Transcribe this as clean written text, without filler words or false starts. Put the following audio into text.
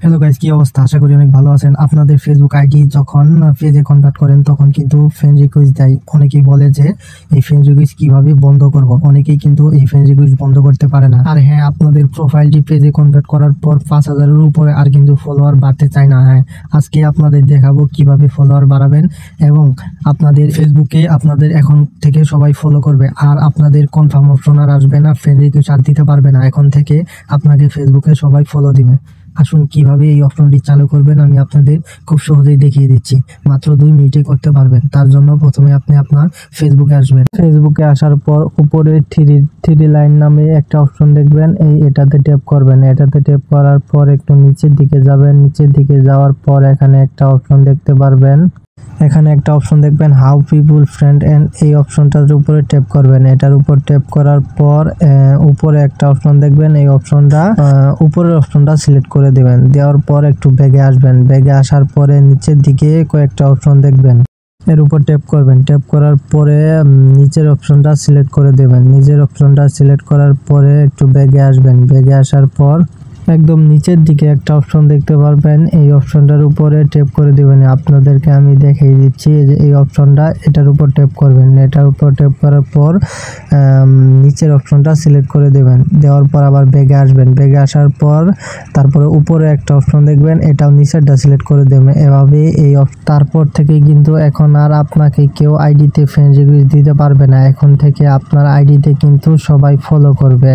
Hello guys, কি অবস্থা? আশা করি অনেক ভালো আছেন। আপনাদের ফেসবুক আইডি যখন পেজে কনভার্ট করেন তখন কিন্তু ফ্রেন্ড রিকোয়েস্ট দেয়। অনেকেই বলে যে এই ফ্রেন্ড রিকোয়েস্ট কিভাবে বন্ধ করব। অনেকেই কিন্তু এই ফ্রেন্ড রিকোয়েস্ট বন্ধ করতে পারে না। আর হ্যাঁ, আপনাদের প্রোফাইলটি পেজে কনভার্ট করার পর 5,000-এর উপরে আর কিন্তু ফলোয়ার বাড়তে চায় না। হ্যাঁ, আজকে আপনাদের দেখাবো কিভাবে ফলোয়ার বাড়াবেন এবং আপনাদের ফেসবুকে আপনাদের এখন থেকে সবাই ফলো করবে। আর আপনাদের কনফার্ম অপশন আর আসবে না, ফ্রেন্ড রিকোয়েস্ট আর দিতে পারবে না। এখন থেকে আপনাকে ফেসবুকে সবাই ফলো দিবে। আসুন কিভাবে এই অপশনটি চালু করবেন আমি আপনাদের খুব সহজেই দেখিয়ে দিচ্ছি। মাত্র 2 মিনিটে করতে পারবেন। তার জন্য প্রথমে আপনি আপনার ফেসবুকে আসবেন। ফেসবুকে আসার পর উপরে থ্রি লাইন নামে একটা অপশন দেখবেন, এটাতে ট্যাপ করবেন। এটাতে ট্যাপ করার পর একটু নিচের দিকে যাবেন। নিচের দিকে যাওয়ার পর এখানে একটা অপশন দেখতে পারবেন। এখানে একটা অপশন দেখবেন হাউ পিপুল ফ্রেন্ড এন্ড এই অপশনটার উপরে ট্যাপ করবেন। এটার উপর ট্যাপ করার পর উপরে একটা অপশন দেখবেন, এই অপশনটা উপরের অপশনটা সিলেক্ট করে দিবেন। দেওয়ার পর একটু ব্যাগে আসবেন। ব্যাগে আসার পরে নিচের দিকে কয়েকটা অপশন দেখবেন, এর উপর ট্যাপ করবেন। ট্যাপ করার পরে নিচের অপশনটা সিলেক্ট করে দেবেন। নিচের অপশনটা সিলেক্ট করার পরে একটু ব্যাগে আসবেন। ব্যাগে আসার পর একদম নিচের দিকে একটা অপশন দেখতে পারবেন, এই অপশনটার উপরে ট্যাপ করে দিবেন। আপনাদেরকে আমি দেখিয়ে দিচ্ছি যে এই অপশনটা, এটার উপর ট্যাপ করবেন। এটার উপর ট্যাপ করার পর নিচের অপশনটা সিলেক্ট করে দেবেন। দেওয়ার পর আবার ব্যাগে আসবেন। ব্যাগে আসার পর তারপরে উপরে একটা অপশন দেখবেন, এটাও নিচেরটা সিলেক্ট করে দেবেন। এভাবে তারপর থেকে কিন্তু এখন আর আপনাকে কেউ আইডিতে ফ্রেন্ড রিকোয়েস্ট দিতে পারবে না। এখন থেকে আপনার আইডিতে কিন্তু সবাই ফলো করবে।